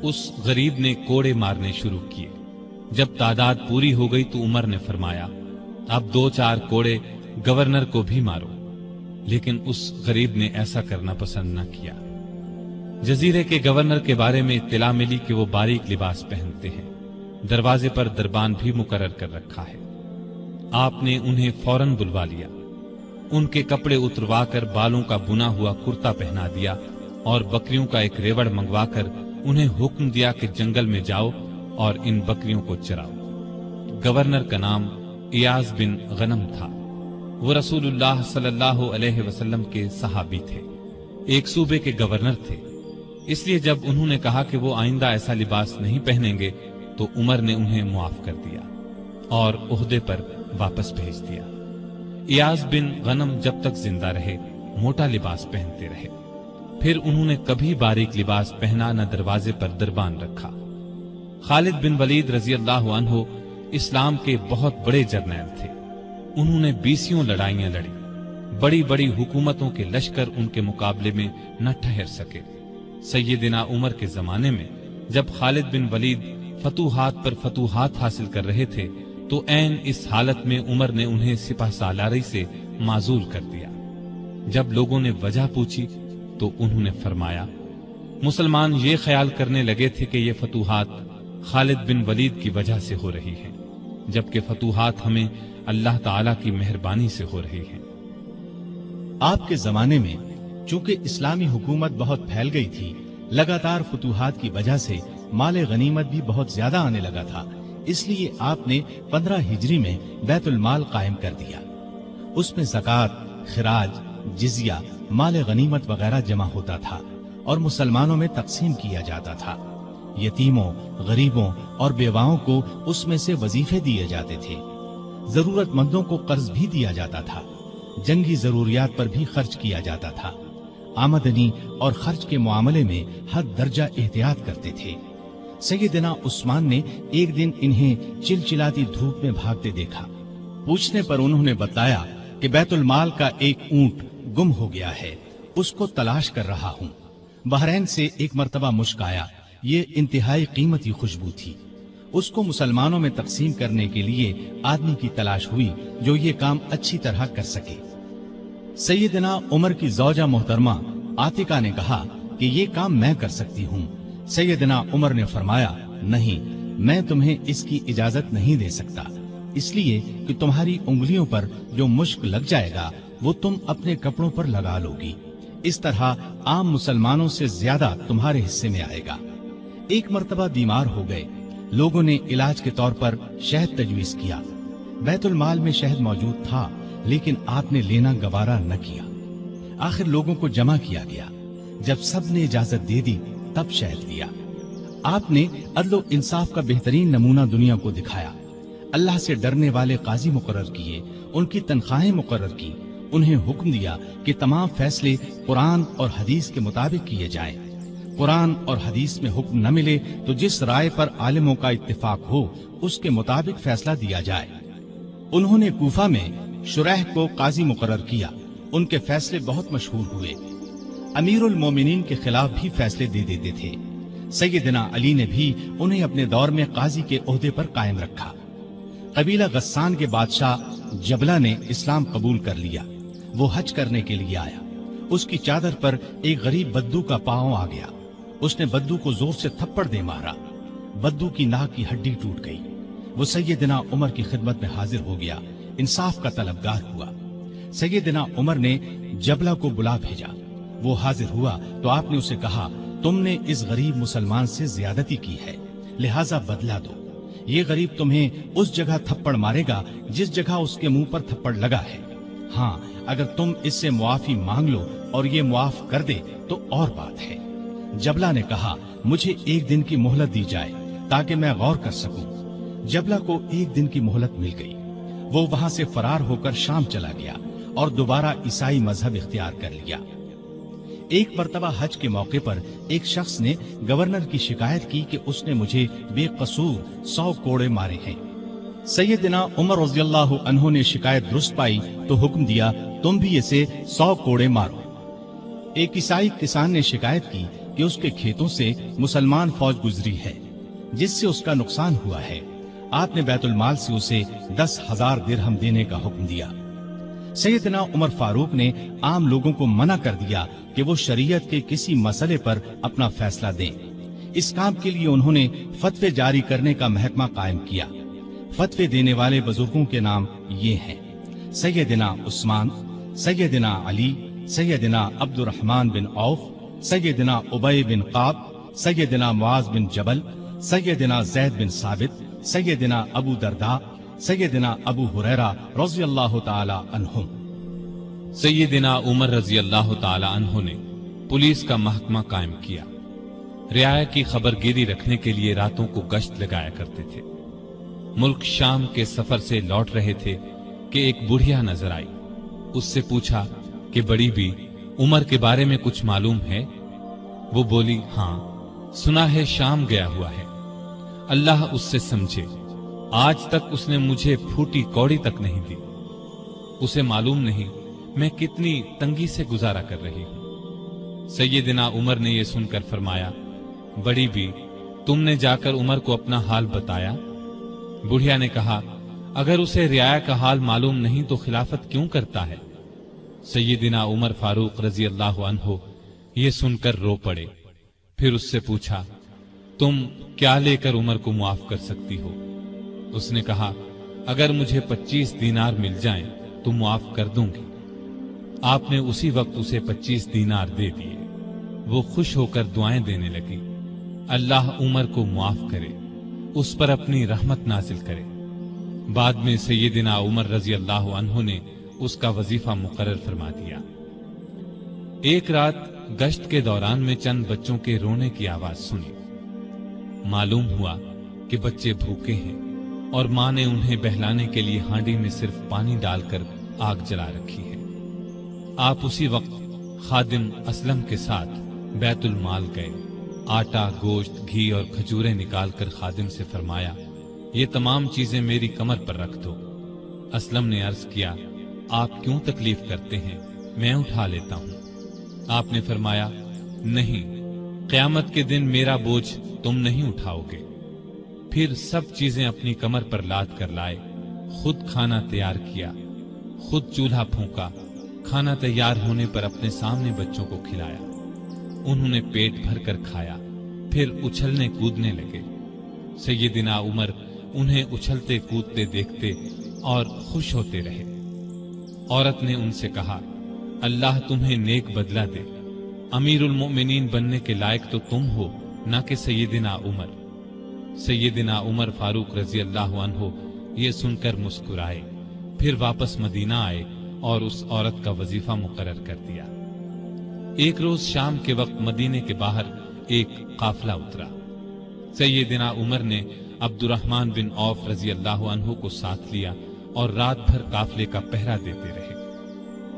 [SPEAKER 2] اس غریب نے کوڑے مارنے شروع کیے۔ جب تعداد پوری ہو گئی تو عمر نے فرمایا: اب 2-4 کوڑے گورنر کو بھی مارو، لیکن اس غریب نے ایسا کرنا پسند نہ کیا۔ جزیرے کے گورنر کے بارے میں اطلاع ملی کہ وہ باریک لباس پہنتے ہیں، دروازے پر دربان بھی مقرر کر رکھا ہے۔ آپ نے انہیں فوراً بلوا لیا، ان کے کپڑے اتروا کر بالوں کا بنا ہوا کرتا پہنا دیا اور بکریوں کا ایک ریوڑ منگوا کر انہیں حکم دیا کہ جنگل میں جاؤ اور ان بکریوں کو چراؤ۔ گورنر کا نام ایاز بن غنم تھا۔ وہ رسول اللہ صلی اللہ علیہ وسلم کے صحابی تھے، ایک صوبے کے گورنر تھے۔ اس لیے جب انہوں نے کہا کہ وہ آئندہ ایسا لباس نہیں پہنیں گے تو عمر نے انہیں معاف کر دیا اور عہدے پر واپس بھیج دیا۔ ایاز بن غنم جب تک زندہ رہے موٹا لباس پہنتے رہے، پھر انہوں نے کبھی باریک لباس پہنا نہ دروازے پر دربان رکھا۔ خالد بن ولید رضی اللہ عنہ اسلام کے بہت بڑے جرنیل تھے۔ انہوں نے 20 لڑائیاں لڑی۔ بڑی بڑی حکومتوں کے لشکر ان کے مقابلے میں نہ ٹھہر سکے۔ سیدنا عمر کے زمانے میں جب خالد بن ولید فتوحات پر فتوحات حاصل کر رہے تھے تو عین اس حالت میں عمر نے انہیں سپہ سالاری سے معزول کر دیا۔ جب لوگوں نے وجہ پوچھی تو انہوں نے فرمایا: مسلمان یہ خیال کرنے لگے تھے کہ یہ فتوحات خالد بن ولید کی وجہ سے ہو رہی ہیں، جبکہ فتوحات ہمیں اللہ تعالی کی مہربانی سے ہو رہی ہیں۔
[SPEAKER 1] آپ کے زمانے میں چونکہ اسلامی حکومت بہت پھیل گئی تھی، لگاتار فتوحات کی وجہ سے مال غنیمت بھی بہت زیادہ آنے لگا تھا، اس لیے آپ نے 15 ہجری میں بیت المال قائم کر دیا۔ اس میں زکوٰۃ، خراج، جزیہ، مال غنیمت وغیرہ جمع ہوتا تھا اور مسلمانوں میں تقسیم کیا جاتا تھا۔ یتیموں، غریبوں اور بیواؤں کو اس میں سے وظیفے دیے جاتے تھے۔ ضرورت مندوں کو قرض بھی دیا جاتا تھا۔ جنگی ضروریات پر بھی خرچ کیا جاتا تھا۔ آمدنی اور خرچ کے معاملے میں حد درجہ احتیاط کرتے تھے۔ سیدنا عثمان نے ایک دن انہیں چلچلاتی دھوپ میں بھاگتے دیکھا۔ پوچھنے پر انہوں نے بتایا کہ بیت المال کا ایک اونٹ گم ہو گیا ہے، اس کو تلاش کر رہا ہوں۔ بحرین سے ایک مرتبہ مشک آیا، یہ انتہائی قیمتی خوشبو تھی۔ اس کو مسلمانوں میں تقسیم کرنے کے لیے آدمی کی تلاش ہوئی جو یہ کام اچھی طرح کر سکے۔ سیدنا عمر کی زوجہ محترمہ عاتکہ نے کہا کہ یہ کام میں کر سکتی ہوں۔ سیدنا عمر نے فرمایا، نہیں، میں تمہیں اس کی اجازت نہیں دے سکتا، اس لیے کہ تمہاری انگلیوں پر جو مشک لگ جائے گا وہ تم اپنے کپڑوں پر لگا لو گی، اس طرح عام مسلمانوں سے زیادہ تمہارے حصے میں آئے گا۔ ایک مرتبہ بیمار ہو گئے، لوگوں نے علاج کے طور پر شہد تجویز کیا۔ بیت المال میں شہد موجود تھا، لیکن آپ نے لینا گوارا نہ کیا۔ آخر لوگوں کو جمع کیا گیا، جب سب نے اجازت دے دی تب شہد لیا۔ آپ نے عدل و انصاف کا بہترین نمونہ دنیا کو دکھایا۔ اللہ سے ڈرنے والے قاضی مقرر کیے، ان کی تنخواہیں مقرر کی، انہیں حکم دیا کہ تمام فیصلے قرآن اور حدیث کے مطابق کیے جائیں۔ قرآن اور حدیث میں حکم نہ ملے تو جس رائے پر عالموں کا اتفاق ہو اس کے مطابق فیصلہ دیا جائے۔ انہوں نے کوفہ میں شریح کو قاضی مقرر کیا، ان کے فیصلے بہت مشہور ہوئے۔ امیر المومنین کے خلاف بھی فیصلے دے دیتے تھے۔ سیدنا علی نے بھی انہیں اپنے دور میں قاضی کے عہدے پر قائم رکھا۔ قبیلہ غسان کے بادشاہ جبلہ نے اسلام قبول کر لیا۔ وہ حج کرنے کے لیے آیا، اس کی چادر پر ایک غریب بدو کا پاؤں آ گیا۔ اس نے بدو کو زور سے تھپڑ دے مارا، بدو کی ناک کی ہڈی ٹوٹ گئی۔ وہ سیدنا عمر کی خدمت میں حاضر ہو گیا، انصاف کا طلبگار ہوا۔ سیدنا عمر نے جبلہ کو بلا بھیجا، وہ حاضر ہوا تو آپ نے اسے کہا، تم نے اس غریب مسلمان سے زیادتی کی ہے، لہذا بدلہ دو۔ یہ غریب تمہیں اس جگہ تھپڑ مارے گا جس جگہ اس کے منہ پر تھپڑ لگا ہے۔ ہاں، اگر تم اس سے معافی مانگ لو اور یہ معاف کر دے تو اور بات ہے۔ جبلہ نے کہا، مجھے 1 دن کی مہلت دی جائے تاکہ میں غور کر سکوں۔ جبلہ کو 1 دن کی مہلت مل گئی۔ وہ وہاں سے فرار ہو کر شام چلا گیا اور دوبارہ عیسائی مذہب اختیار کر لیا۔ ایک مرتبہ حج کے موقع پر ایک شخص نے گورنر کی شکایت کی کہ اس نے مجھے بے قصور 100 کوڑے مارے ہیں۔ سیدنا عمر رضی اللہ عنہ نے شکایت درست پائی تو حکم دیا، تم بھی اسے 100 کوڑے مارو۔ ایک عیسائی کسان نے شکایت کی کہ اس کے کھیتوں سے مسلمان فوج گزری ہے جس سے اس کا نقصان ہوا ہے۔ آپ نے بیت المال سے اسے 10,000 درہم دینے کا حکم دیا۔ سیدنا عمر فاروق نے عام لوگوں کو منع کر دیا کہ وہ شریعت کے کسی مسئلے پر اپنا فیصلہ دیں۔ اس کام کے لیے انہوں نے فتوے جاری کرنے کا محکمہ قائم کیا۔ فتوے دینے والے بزرگوں کے نام یہ ہیں: سیدنا عثمان، سیدنا علی، سیدنا عبد الرحمن بن عوف، سیدنا ابی بن قعب، سیدنا معاذ بن جبل، سیدنا زید بن ثابت، سیدنا ابو درداء، سیدنا ابو ہریرہ رضی اللہ تعالی عنہم۔
[SPEAKER 2] سیدنا عمر رضی اللہ تعالی عنہ نے پولیس کا محکمہ قائم کیا۔ رعایا کی خبر گیری رکھنے کے لیے راتوں کو گشت لگایا کرتے تھے۔ ملک شام کے سفر سے لوٹ رہے تھے کہ ایک بڑھیا نظر آئی۔ اس سے پوچھا کہ بڑی بھی عمر کے بارے میں کچھ معلوم ہے؟ وہ بولی، ہاں، سنا ہے شام گیا ہوا ہے، اللہ اس سے سمجھے، آج تک اس نے مجھے پھوٹی کوڑی تک نہیں دی، اسے معلوم نہیں میں کتنی تنگی سے گزارا کر رہی ہوں۔ سیدنا عمر نے یہ سن کر فرمایا، بڑی بھی تم نے جا کر عمر کو اپنا حال بتایا؟ بڑھیا نے کہا، اگر اسے رعایا کا حال معلوم نہیں تو خلافت کیوں کرتا ہے؟ سیدنا عمر فاروق رضی اللہ عنہ یہ سن کر رو پڑے۔ پھر اس سے پوچھا، تم کیا لے کر عمر کو معاف کر سکتی ہو؟ اس نے کہا، اگر مجھے 25 دینار مل جائیں تو معاف کر دوں گی۔ آپ نے اسی وقت اسے 25 دینار دے دیے۔ وہ خوش ہو کر دعائیں دینے لگی، اللہ عمر کو معاف کرے، اس پر اپنی رحمت نازل کرے۔ بعد میں سیدنا عمر رضی اللہ عنہ نے اس کا وظیفہ مقرر فرما دیا۔ ایک رات گشت کے دوران میں چند بچوں کے رونے کی آواز سنی۔ معلوم ہوا کہ بچے بھوکے ہیں اور ماں نے انہیں بہلانے کے لیے ہانڈی میں صرف پانی ڈال کر آگ جلا رکھی ہے۔ آپ اسی وقت خادم اسلم کے ساتھ بیت المال گئے۔ آٹا، گوشت، گھی اور کھجوریں نکال کر خادم سے فرمایا، یہ تمام چیزیں میری کمر پر رکھ دو۔ اسلم نے عرض کیا، آپ کیوں تکلیف کرتے ہیں، میں اٹھا لیتا ہوں۔ آپ نے فرمایا، نہیں، قیامت کے دن میرا بوجھ تم نہیں اٹھاؤ گے۔ پھر سب چیزیں اپنی کمر پر لاد کر لائے، خود کھانا تیار کیا، خود چولہا پھونکا، کھانا تیار ہونے پر اپنے سامنے بچوں کو کھلایا۔ انہوں نے پیٹ بھر کر کھایا، پھر اچھلنے کودنے لگے۔ سیدنا عمر انہیں اچھلتے کودتے دیکھتے اور خوش ہوتے رہے۔ عورت نے ان سے کہا، اللہ تمہیں نیک بدلہ دے، امیر المؤمنین بننے کے لائق تو تم ہو، نہ کہ سیدنا عمر۔ سیدنا عمر فاروق رضی اللہ عنہ یہ سن کر مسکرائے، پھر واپس مدینہ آئے اور اس عورت کا وظیفہ مقرر کر دیا۔ ایک روز شام کے وقت مدینے کے باہر ایک قافلہ اترا۔ سیدنا عمر نے عبد الرحمن بن عوف رضی اللہ عنہ کو ساتھ لیا اور رات بھر قافلے کا پہرا دیتے رہے۔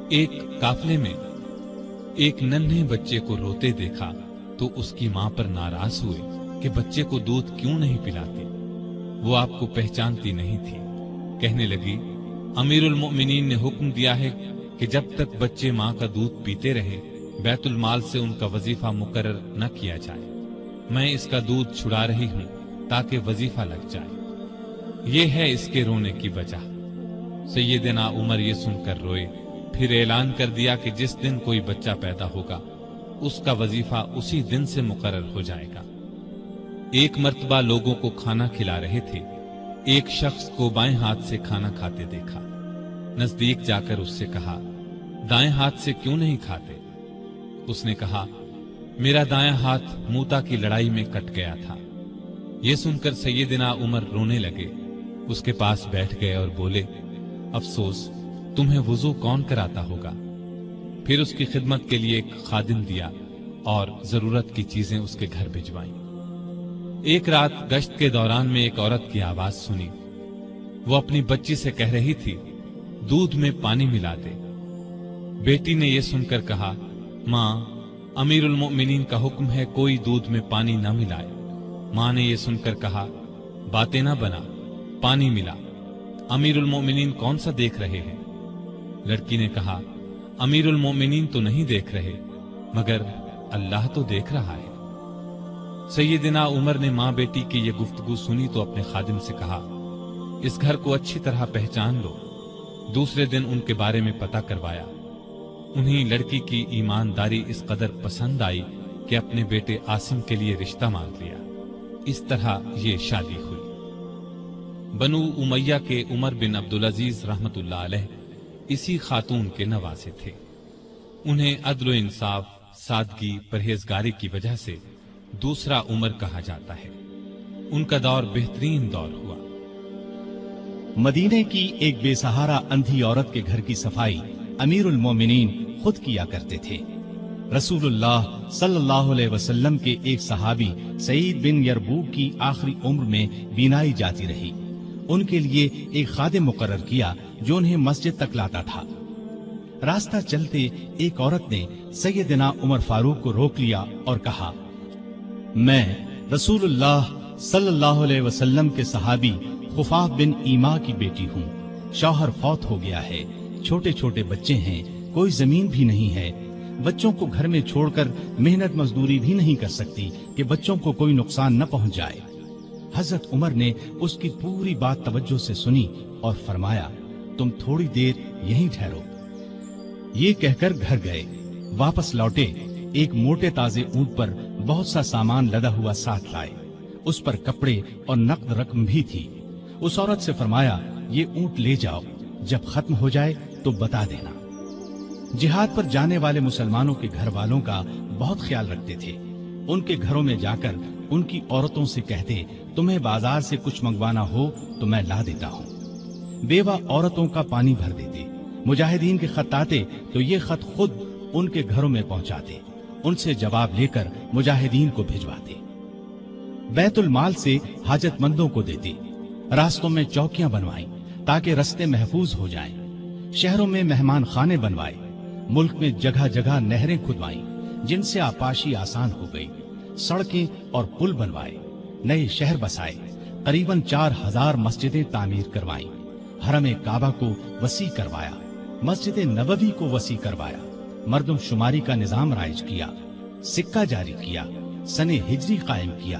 [SPEAKER 2] ایک قافلے میں ایک ننھے بچے کو روتے دیکھا تو اس کی ماں پر ناراض ہوئے کہ بچے کو دودھ کیوں نہیں پلاتی۔ وہ آپ کو پہچانتی نہیں تھی۔ کہنے لگی، امیر المؤمنین نے حکم دیا ہے کہ جب تک بچے ماں کا دودھ پیتے رہے بیت المال سے ان کا وظیفہ مقرر نہ کیا جائے۔ میں اس کا دودھ چھڑا رہی ہوں تاکہ وظیفہ لگ جائے۔ یہ ہے اس کے رونے کی وجہ۔ سیدنا عمر یہ سن کر روئے، پھر اعلان کر دیا کہ جس دن کوئی بچہ پیدا ہوگا اس کا وظیفہ اسی دن سے مقرر ہو جائے گا۔ ایک مرتبہ لوگوں کو کھانا کھلا رہے تھے، ایک شخص کو بائیں ہاتھ سے کھانا کھاتے دیکھا۔ نزدیک جا کر اس سے کہا، دائیں ہاتھ سے کیوں نہیں کھاتے؟ اس نے کہا، میرا دایاں ہاتھ موتا کی لڑائی میں کٹ گیا تھا۔ یہ سن کر سیدنا عمر رونے لگے، اس کے پاس بیٹھ گئے اور بولے، افسوس، تمہیں وضو کون کراتا ہوگا؟ پھر اس کی خدمت کے لیے ایک خادم دیا اور ضرورت کی چیزیں اس کے گھر بھجوائیں۔ ایک رات گشت کے دوران میں ایک عورت کی آواز سنی۔ وہ اپنی بچی سے کہہ رہی تھی، دودھ میں پانی ملا دے۔ بیٹی نے یہ سن کر کہا، ماں، امیر المؤمنین کا حکم ہے کوئی دودھ میں پانی نہ ملائے۔ ماں نے یہ سن کر کہا، باتیں نہ بنا، پانی ملا۔ امیر المؤمنین کون سا دیکھ رہے ہیں؟ لڑکی نے کہا، امیر المؤمنین تو نہیں دیکھ رہے، مگر اللہ تو دیکھ رہا ہے۔ سیدنا عمر نے ماں بیٹی کی یہ گفتگو سنی تو اپنے خادم سے کہا، اس گھر کو اچھی طرح پہچان لو۔ دوسرے دن ان کے بارے میں پتہ کروایا۔ انہیں لڑکی کی ایمانداری اس قدر پسند آئی کہ اپنے بیٹے عاصم کے لیے رشتہ مانگ لیا۔ اس طرح یہ شادی ہوئی۔ بنو امیہ کے عمر بن عبدالعزیز رحمت اللہ علیہ اسی خاتون کے نواسے تھے۔ انہیں عدل و انصاف، سادگی، پرہیزگاری کی وجہ سے دوسرا عمر کہا جاتا ہے۔ ان کا دور بہترین دور ہوا۔
[SPEAKER 1] مدینے کی ایک بے سہارا اندھی عورت کے گھر کی صفائی امیر المومنین خود کیا کرتے تھے۔ رسول اللہ صلی اللہ علیہ وسلم کے ایک صحابی سعید بن یربوک کی آخری عمر میں بینائی جاتی رہی۔ ان کے لیے ایک خادم مقرر کیا جو انہیں مسجد تک لاتا تھا۔ راستہ چلتے ایک عورت نے سیدنا عمر فاروق کو روک لیا اور کہا، میں رسول اللہ صلی اللہ علیہ وسلم کے صحابی خفاف بن ایما کی بیٹی ہوں۔ شوہر فوت ہو گیا ہے، چھوٹے چھوٹے بچے ہیں، کوئی زمین بھی نہیں ہے، بچوں کو گھر میں چھوڑ کر محنت مزدوری بھی نہیں کر سکتی کہ بچوں کو کوئی نقصان نہ پہنچ جائے۔ حضرت عمر نے اس کی پوری بات توجہ سے سنی اور فرمایا، تم تھوڑی دیر یہیں ٹھہرو۔ یہ کہہ کر گھر گئے۔ واپس لوٹے، ایک موٹے تازے اونٹ پر بہت سا سامان لدا ہوا ساتھ لائے۔ اس پر کپڑے اور نقد رقم بھی تھی۔ اس عورت سے فرمایا، یہ اونٹ لے جاؤ، جب ختم ہو جائے تو بتا دینا۔ جہاد پر جانے والے مسلمانوں کے گھر والوں کا بہت خیال رکھتے تھے۔ ان کے گھروں میں جا کر ان کی عورتوں سے کہتے، تمہیں بازار سے کچھ منگوانا ہو تو میں لا دیتا ہوں۔ بیوہ عورتوں کا پانی بھر دیتے۔ مجاہدین کے خط آتے تو یہ خط خود ان کے گھروں میں پہنچاتے، ان سے جواب لے کر مجاہدین کو بھجواتے۔ بیت المال سے حاجت مندوں کو دیتے۔ راستوں میں چوکیاں بنوائیں تاکہ رستے محفوظ ہو جائیں۔ شہروں میں مہمان خانے بنوائے۔ ملک میں جگہ جگہ نہریں کھدوائیں جن سے آپاشی آسان ہو گئی۔ سڑکیں اور پل بنوائے۔ نئے شہر بسائے۔ قریباً 4000 مسجدیں تعمیر کروائیں۔ حرم کعبہ کو وسیع کروایا۔ مسجد نبوی کو وسیع کروایا۔ مردم شماری کا نظام رائج کیا۔ سکہ جاری کیا۔ سن ہجری قائم کیا۔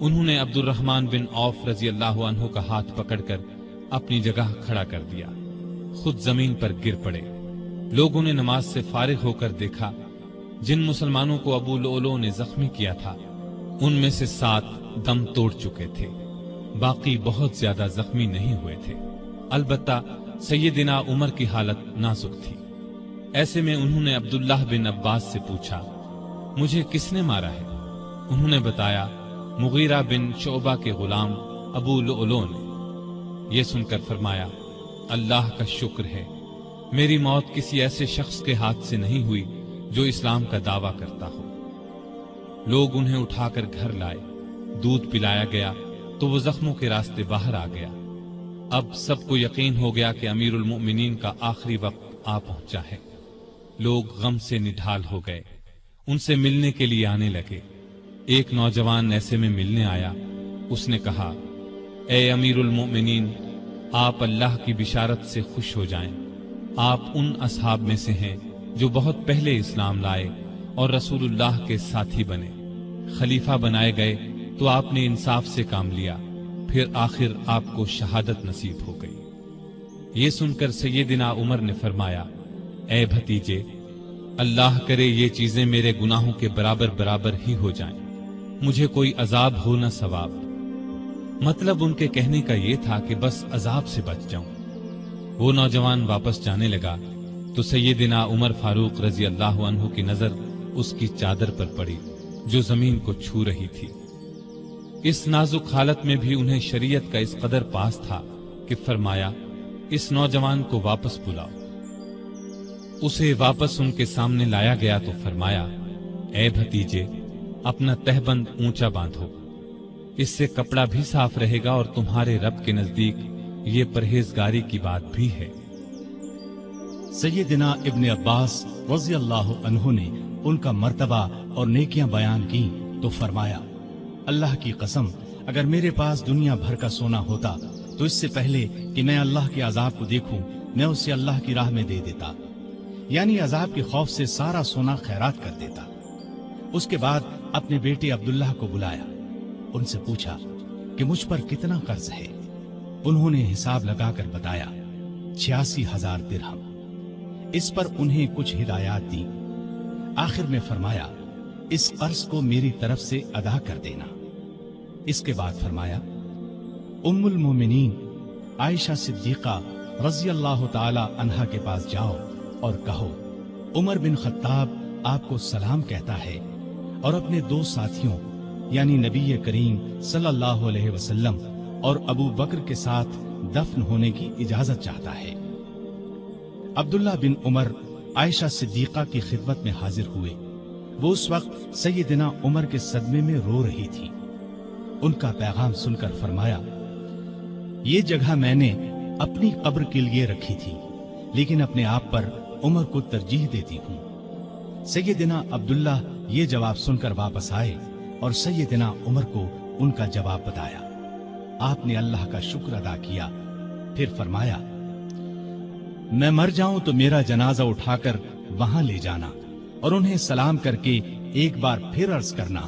[SPEAKER 2] انہوں نے عبد الرحمن بن عوف رضی اللہ عنہ کا ہاتھ پکڑ کر اپنی جگہ کھڑا کر دیا، خود زمین پر گر پڑے۔ لوگوں نے نماز سے فارغ ہو کر دیکھا، جن مسلمانوں کو ابو لؤلؤ نے زخمی کیا تھا ان میں سے 7 دم توڑ چکے تھے، باقی بہت زیادہ زخمی نہیں ہوئے تھے۔ البتہ سیدنا عمر کی حالت نازک تھی۔ ایسے میں انہوں نے عبداللہ بن عباس سے پوچھا، مجھے کس نے مارا ہے؟ انہوں نے بتایا، مغیرہ بن شعبہ کے غلام ابو لؤلؤ نے۔ یہ سن کر فرمایا، اللہ کا شکر ہے، میری موت کسی ایسے شخص کے ہاتھ سے نہیں ہوئی جو اسلام کا دعویٰ کرتا ہو۔ لوگ انہیں اٹھا کر گھر لائے، دودھ پلایا گیا تو وہ زخموں کے راستے باہر آ گیا۔ اب سب کو یقین ہو گیا کہ امیر المؤمنین کا آخری وقت آ پہنچا ہے۔ لوگ غم سے نڈھال ہو گئے، ان سے ملنے کے لیے آنے لگے۔ ایک نوجوان ایسے میں ملنے آیا، اس نے کہا، اے امیر المؤمنین، آپ اللہ کی بشارت سے خوش ہو جائیں، آپ ان اصحاب میں سے ہیں جو بہت پہلے اسلام لائے اور رسول اللہ کے ساتھی بنے۔ خلیفہ بنائے گئے تو آپ نے انصاف سے کام لیا، پھر آخر آپ کو شہادت نصیب ہو گئی۔ یہ سن کر سیدنا عمر نے فرمایا، اے بھتیجے، اللہ کرے یہ چیزیں میرے گناہوں کے برابر برابر ہی ہو جائیں، مجھے کوئی عذاب ہو نہ ثواب۔ مطلب ان کے کہنے کا یہ تھا کہ بس عذاب سے بچ جاؤں۔ وہ نوجوان واپس جانے لگا تو سیدنا عمر فاروق رضی اللہ عنہ کی نظر اس کی چادر پر پڑی جو زمین کو چھو رہی تھی۔ اس نازک حالت میں بھی انہیں شریعت کا اس قدر پاس تھا کہ فرمایا، اس نوجوان کو واپس بلاؤ۔ اسے واپس ان کے سامنے لایا گیا تو فرمایا، اے بھتیجے، اپنا تہبند اونچا باندھو، اس سے کپڑا بھی صاف رہے گا اور تمہارے رب کے نزدیک یہ پرہیزگاری کی بات بھی ہے۔
[SPEAKER 1] سیدنا ابن عباس رضی اللہ عنہ نے ان کا مرتبہ اور نیکیاں بیان کی تو فرمایا، اللہ کی قسم، اگر میرے پاس دنیا بھر کا سونا ہوتا تو اس سے پہلے کہ میں اللہ کے عذاب کو دیکھوں میں اسے اللہ کی راہ میں دے دیتا، یعنی عذاب کے خوف سے سارا سونا خیرات کر دیتا۔ اس کے بعد اپنے بیٹے عبداللہ کو بلایا، ان سے پوچھا کہ مجھ پر کتنا قرض ہے۔ انہوں نے حساب لگا کر بتایا، 86,000 درہم۔ اس پر انہیں کچھ ہدایات دی۔ آخر میں فرمایا، اس قرض کو میری طرف سے ادا کر دینا۔ اس کے بعد فرمایا، ام المومنین عائشہ صدیقہ رضی اللہ تعالی عنہا کے پاس جاؤ اور کہو، عمر بن خطاب آپ کو سلام کہتا ہے اور اپنے 2 ساتھیوں یعنی نبی کریم صلی اللہ علیہ وسلم اور ابو بکر کے ساتھ دفن ہونے کی اجازت چاہتا ہے۔ عبداللہ بن عمر عائشہ صدیقہ کی خدمت میں حاضر ہوئے۔ وہ اس وقت سیدنا عمر کے صدمے میں رو رہی تھی۔ ان کا پیغام سن کر فرمایا، یہ جگہ میں نے اپنی قبر کے لیے رکھی تھی، لیکن اپنے آپ پر عمر کو ترجیح دیتی ہوں۔ سیدنا عبداللہ یہ جواب سن کر واپس آئے اور سیدنا عمر کو ان کا جواب بتایا۔ آپ نے اللہ کا شکر ادا کیا، پھر فرمایا، میں مر جاؤں تو میرا جنازہ اٹھا کر وہاں لے جانا اور انہیں سلام کر کے ایک بار پھر عرض کرنا،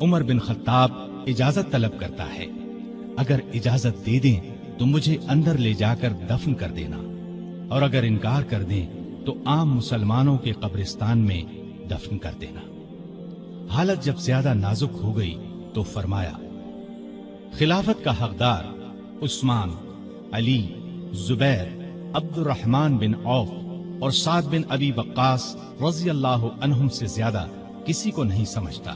[SPEAKER 1] عمر بن خطاب اجازت طلب کرتا ہے، اگر اجازت دے دیں تو مجھے اندر لے جا کر دفن کر دینا، اور اگر انکار کر دیں تو عام مسلمانوں کے قبرستان میں دفن کر دینا۔ حالت جب زیادہ نازک ہو گئی تو فرمایا، خلافت کا حقدار عثمان، علی، زبیر، عبد الرحمن بن عوف اور سعد بن ابی وقاص رضی اللہ عنہم سے زیادہ کسی کو نہیں سمجھتا۔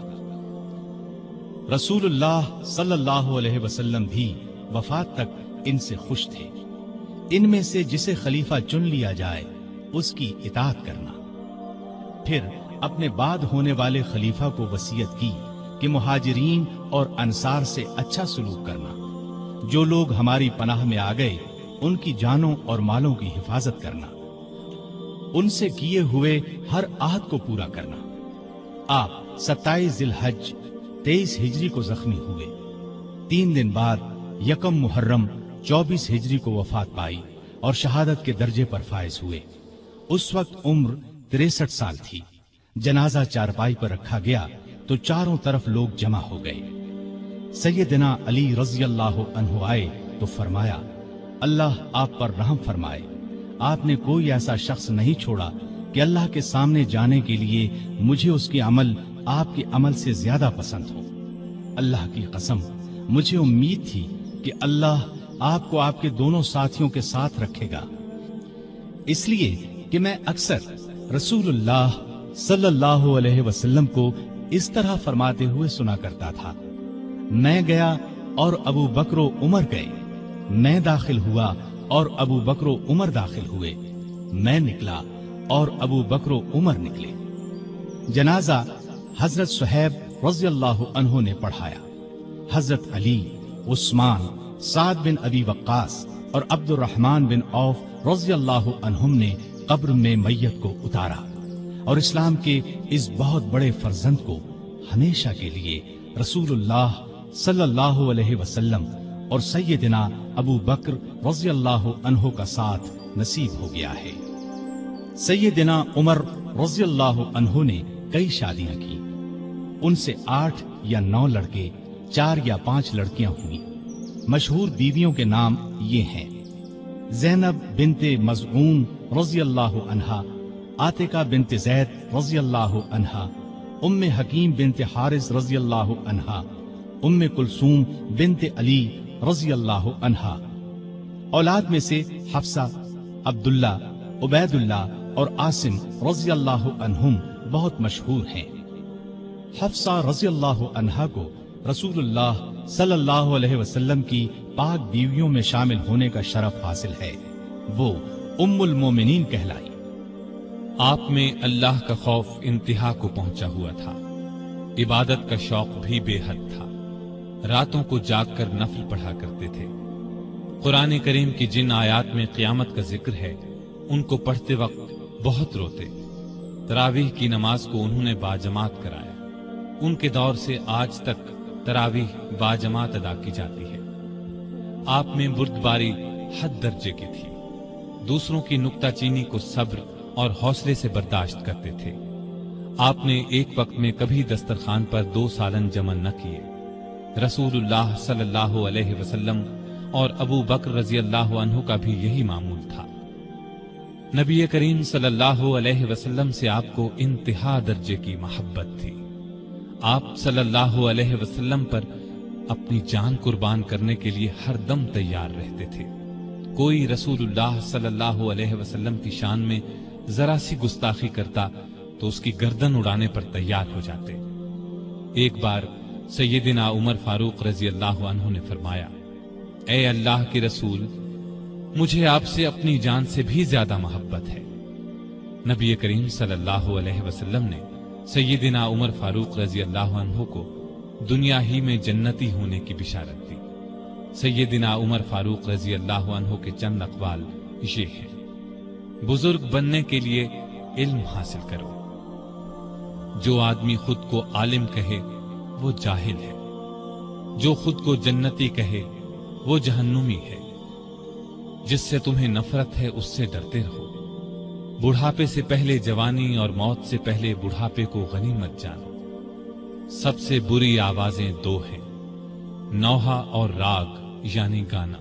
[SPEAKER 1] رسول اللہ صلی اللہ علیہ وسلم بھی وفات تک ان سے خوش تھے۔ ان میں سے جسے خلیفہ چن لیا جائے اس کی اطاعت کرنا۔ پھر اپنے بعد ہونے والے خلیفہ کو وصیت کی کہ مہاجرین اور انصار سے اچھا سلوک کرنا، جو لوگ ہماری پناہ میں آ گئے ان کی جانوں اور مالوں کی حفاظت کرنا، ان سے کیے ہوئے ہر عہد کو پورا کرنا۔ آپ 27 ذی الحج 23 ہجری کو زخمی ہوئے۔ 3 دن بعد 1 محرم 24 ہجری کو وفات پائی اور شہادت کے درجے پر فائز ہوئے۔ اس وقت عمر 63 سال تھی۔ جنازہ چارپائی پر رکھا گیا تو چاروں طرف لوگ جمع ہو گئے۔ سیدنا علی رضی اللہ عنہ آئے تو فرمایا اللہ آپ پر رحم فرمائے، آپ نے کوئی ایسا شخص نہیں چھوڑا کہ اللہ کے سامنے جانے کے لیے مجھے اس کے عمل آپ کے عمل سے زیادہ پسند ہو۔ اللہ کی قسم مجھے امید تھی کہ اللہ آپ کو آپ کے دونوں ساتھیوں کے ساتھ رکھے گا، اس لیے کہ میں اکثر رسول اللہ صلی اللہ علیہ وسلم کو اس طرح فرماتے ہوئے سنا کرتا تھا، میں گیا اور ابو بکر و عمر گئے، میں داخل ہوا اور ابو بکر و عمر داخل ہوئے، میں نکلا اور ابو بکر و عمر نکلے۔ جنازہ حضرت صہیب رضی اللہ عنہ نے پڑھایا، حضرت علی، عثمان، سعد بن ابی وقاص اور عبد الرحمن بن عوف رضی اللہ عنہم نے قبر میں میت کو اتارا اور اسلام کے اس بہت بڑے فرزند کو ہمیشہ کے لیے رسول اللہ صلی اللہ علیہ وسلم اور سیدنا ابو بکر رضی اللہ عنہ کا ساتھ نصیب ہو گیا ہے۔ سیدنا عمر رضی اللہ عنہ نے کئی شادیاں کی، ان سے 8 یا 9 لڑکے، 4 یا 5 لڑکیاں ہوئیں۔ مشہور بیویوں کے نام یہ ہیں: زینب بنت مزعون رضی اللہ عنہا، عاتقہ بنت زید رضی اللہ عنہا، ام حکیم بنت حارث رضی اللہ عنہا، ام کلثوم بنت علی رضی اللہ عنہا۔ اولاد میں سے حفصہ، عبداللہ، عبید اللہ اور عاصم رضی اللہ عنہم بہت مشہور ہیں۔ حفصہ رضی اللہ عنہا کو رسول اللہ صلی اللہ علیہ وسلم کی پاک بیویوں میں شامل ہونے کا شرف حاصل ہے، وہ ام المومنین کہلائی۔
[SPEAKER 2] آپ میں اللہ کا خوف انتہا کو پہنچا ہوا تھا، عبادت کا شوق بھی بے حد تھا، راتوں کو جاگ کر نفل پڑھا کرتے تھے۔ قرآن کریم کی جن آیات میں قیامت کا ذکر ہے ان کو پڑھتے وقت بہت روتے۔ تراویح کی نماز کو انہوں نے باجماعت کرایا، ان کے دور سے آج تک تراویح باجماعت ادا کی جاتی ہے۔ آپ میں بردباری حد درجے کی تھی، دوسروں کی نکتہ چینی کو صبر اور حوصلے سے برداشت کرتے تھے۔ آپ نے ایک وقت میں کبھی دسترخوان پر 2 سالن جمع نہ کیے۔ رسول اللہ صلی اللہ علیہ وسلم اور ابو بکر رضی اللہ عنہ کا بھی یہی معمول تھا۔ نبی کریم صلی اللہ علیہ وسلم سے آپ کو انتہا درجے کی محبت تھی۔ آپ صلی اللہ علیہ وسلم پر اپنی جان قربان کرنے کے لیے ہر دم تیار رہتے تھے۔ کوئی رسول اللہ صلی اللہ علیہ وسلم کی شان میں ذرا سی گستاخی کرتا تو اس کی گردن اڑانے پر تیار ہو جاتے۔ ایک بار سیدنا عمر فاروق رضی اللہ عنہ نے فرمایا، اے اللہ کے رسول، مجھے آپ سے اپنی جان سے بھی زیادہ محبت ہے۔ نبی کریم صلی اللہ علیہ وسلم نے سیدنا عمر فاروق رضی اللہ عنہ کو دنیا ہی میں جنتی ہونے کی بشارت دی۔ سیدنا عمر فاروق رضی اللہ عنہ کے چند اقوال یہ ہیں: بزرگ بننے کے لیے علم حاصل کرو۔ جو آدمی خود کو عالم کہے وہ جاہل ہے، جو خود کو جنتی کہے وہ جہنمی ہے۔ جس سے تمہیں نفرت ہے اس سے ڈرتے رہو۔ بڑھاپے سے پہلے جوانی اور موت سے پہلے بڑھاپے کو غنیمت جانو۔ سب سے بری آوازیں 2 ہیں، نوحہ اور راگ یعنی گانا۔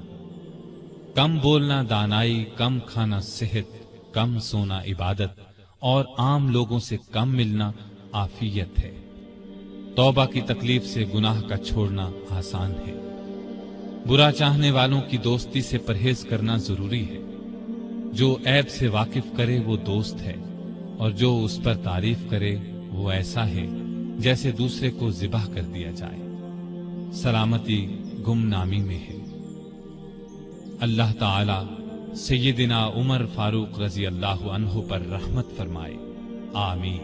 [SPEAKER 2] کم بولنا دانائی، کم کھانا صحت، کم سونا عبادت اور عام لوگوں سے کم ملنا عافیت ہے۔ توبہ کی تکلیف سے گناہ کا چھوڑنا آسان ہے۔ برا چاہنے والوں کی دوستی سے پرہیز کرنا ضروری ہے۔ جو عیب سے واقف کرے وہ دوست ہے، اور جو اس پر تعریف کرے وہ ایسا ہے جیسے دوسرے کو ذبح کر دیا جائے۔ سلامتی گمنامی میں ہے۔ اللہ تعالی سیدنا عمر فاروق رضی اللہ عنہ پر رحمت فرمائے، آمین۔